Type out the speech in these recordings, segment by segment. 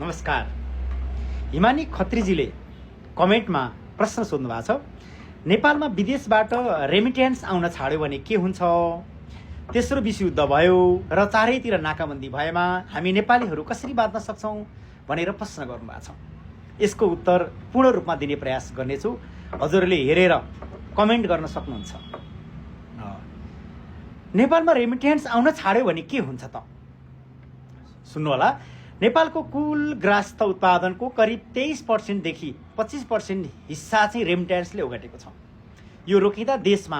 नमस्कार। हिमानी खत्रीजीले कमेन्टमा प्रश्न सोध्नु भएको छ। नेपालमा विदेशबाट रेमिटेन्स आउन छाड्यो भने के हुन्छ? तेस्रो विश्वयुद्ध भयो र चारैतिर नाकाबन्दी भएमा हामी नेपालीहरू कसरी बाँच्न सक्छौँ भनेर प्रश्न गर्नुभएको छ। यसको उत्तर पूर्ण रूपमा दिने प्रयास गर्नेछु। हजुरले हेरेर कमेन्ट गर्न सक्नुहुन्छ। नेपालमा रेमिटेन्स आउन छाड्यो भने के हुन्छ त? सुन्नु होला। नेपालको कुल ग्राहस्थ उत्पादनको करिब 23% देखि 25% हिस्सा चाहिँ रेमिटेन्सले ओगटेको छ। यो रोकिँदा देशमा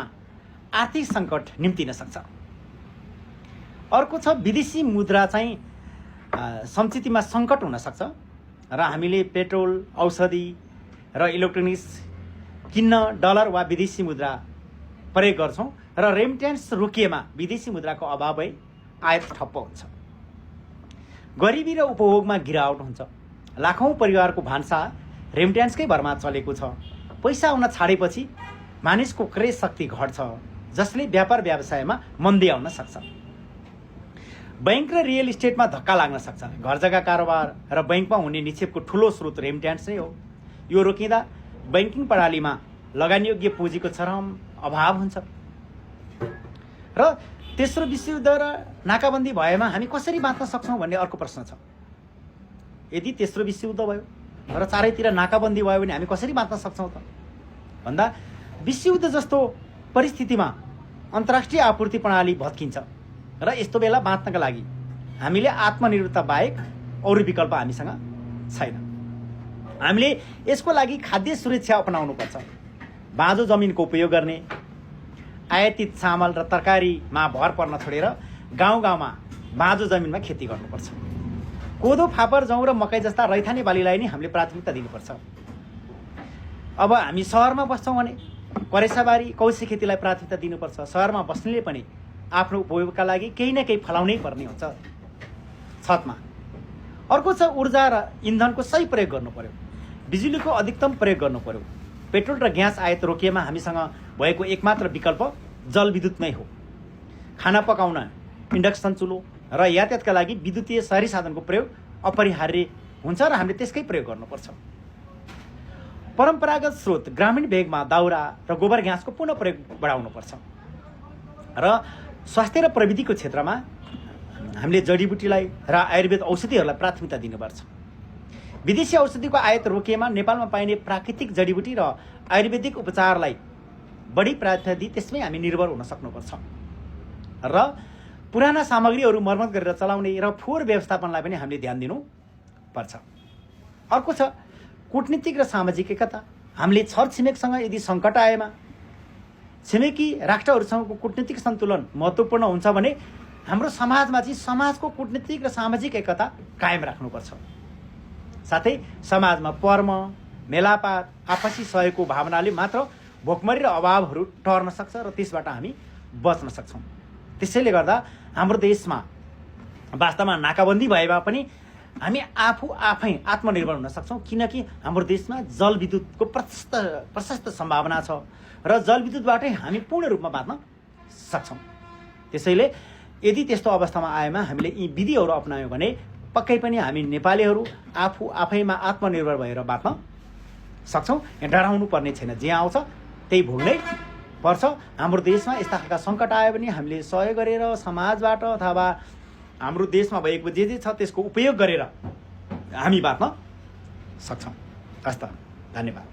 आर्थिक सङ्कट निम्तिन सक्छ। अर्को छ विदेशी मुद्रा चाहिँ संचितिमा सङ्कट हुन सक्छ र हामीले पेट्रोल, औषधि र इलेक्ट्रोनिक्स किन्न डलर वा विदेशी मुद्रा प्रयोग गर्छौँ र रेमिटेन्स रोकिएमा विदेशी मुद्राको अभाव भई आयात ठप्प हुन्छ। गरिबी र उपभोगमा गिरावट हुन्छ। लाखौँ परिवारको भान्सा रेमिटेन्सकै भरमा चलेको छ। पैसा आउन छाडेपछि मानिसको क्रय शक्ति घट्छ, जसले व्यापार व्यवसायमा मन्दी आउन सक्छ। बैंक र रियल इस्टेटमा धक्का लाग्न सक्छ। घर जग्गा कारोबार र बैंकमा हुने निक्षेपको ठुलो स्रोत रेमिटेन्स नै हो। यो रोकिँदा बैंकिङ प्रणालीमा लगानीयोग्य पुँजीको चरम अभाव हुन्छ। र तेस्रो विश्वयुद्ध र नाकाबन्दी भएमा हामी कसरी बाँच्न सक्छौँ भन्ने अर्को प्रश्न छ। यदि तेस्रो विश्वयुद्ध भयो र चारैतिर नाकाबन्दी भयो भने हामी कसरी बाँच्न सक्छौँ त भन्दा, विश्वयुद्ध जस्तो परिस्थितिमा अन्तर्राष्ट्रिय आपूर्ति प्रणाली भत्किन्छ र यस्तो बेला बाँच्नका लागि हामीले आत्मनिर्भरता बाहेक अरू विकल्प हामीसँग छैन। हामीले यसको लागि खाद्य सुरक्षा अपनाउनुपर्छ। बाँझो जमिनको उपयोग गर्ने, आयातित चामल र तरकारीमा भर पर्न छोडेर गाउँ गाउँमा बाँझो जमिनमा खेती गर्नुपर्छ। कोदो, फापर, जौँ र मकै जस्ता रैथाने बालीलाई नै हामीले प्राथमिकता दिनुपर्छ। अब हामी सहरमा बस्छौँ भने करेसाबारी, कौशी खेतीलाई प्राथमिकता दिनुपर्छ। सहरमा बस्नेले पनि आफ्नो उपयोगका लागि केही न केही फलाउनै पर्ने हुन्छ छतमा। अर्को छ ऊर्जा र इन्धनको सही प्रयोग गर्नु पर्यो। बिजुलीको अधिकतम प्रयोग गर्नु पर्यो। पेट्रोल र ग्यास आयात रोकिएमा हामीसँग भएको एकमात्र विकल्प जलविद्युतमै हो। खाना पकाउन इन्डक्सन चुलो र यातायातका लागि विद्युतीय शहरी साधनको प्रयोग अपरिहार्य हुन्छ र हामीले त्यसकै प्रयोग गर्नुपर्छ। परम्परागत स्रोत ग्रामीण भेगमा दाउरा र गोबर ग्यासको पुनः प्रयोग बढाउनुपर्छ र स्वास्थ्य र प्रविधिको क्षेत्रमा हामीले जडीबुटीलाई र आयुर्वेद औषधिहरूलाई प्राथमिकता दिनुपर्छ। विदेशी औषधिको आयात रोकिएमा नेपालमा पाइने प्राकृतिक जडीबुटी र आयुर्वेदिक उपचारलाई बढी प्राथमिकता दिई त्यसमै हामी निर्भर हुन सक्नुपर्छ र पुराना सामग्रीहरू मर्मत गरेर चलाउने र फोहोर व्यवस्थापनलाई पनि हामीले ध्यान दिनुपर्छ। अर्को छ कूटनीतिक र सामाजिक एकता। हामीले छरछिमेकसँग यदि सङ्कट आएमा छिमेकी राष्ट्रहरूसँगको कूटनीतिक सन्तुलन महत्त्वपूर्ण हुन्छ भने हाम्रो समाजमा चाहिँ समाजको कूटनीतिक र सामाजिक एकता कायम राख्नुपर्छ। साथै समाजमा पर्म, मेलापात, आपसी सहयोगको भावनाले मात्र भोकमरी र अभावहरू टर्न सक्छ र त्यसबाट हामी बच्न सक्छौँ। त्यसैले गर्दा हाम्रो देशमा वास्तवमा नाकाबन्दी भएमा पनि हामी आफै आत्मनिर्भर हुन सक्छौँ, किनकि हाम्रो देशमा जलविद्युतको प्रशस्त सम्भावना छ र जलविद्युतबाटै हामी पूर्ण रूपमा बाँच्न सक्छौँ। त्यसैले यदि त्यस्तो अवस्थामा आएमा हामीले यी विधिहरू अपनायौँ भने पक्कै पनि हामी नेपालीहरू आफैमा आत्मनिर्भर भएर बाँच्न सक्छौँ। यहाँ डराउनु पर्ने छैन। जे आउँछ त्यही भोग्नै पर्छ। हाम्रो देशमा यस्ता खालका सङ्कट आयो भने हामीले सहयोग गरेर समाजबाट अथवा हाम्रो देशमा भएको जे छ त्यसको उपयोग गरेर हामी बाँच्न सक्छौँ। हस्त, धन्यवाद।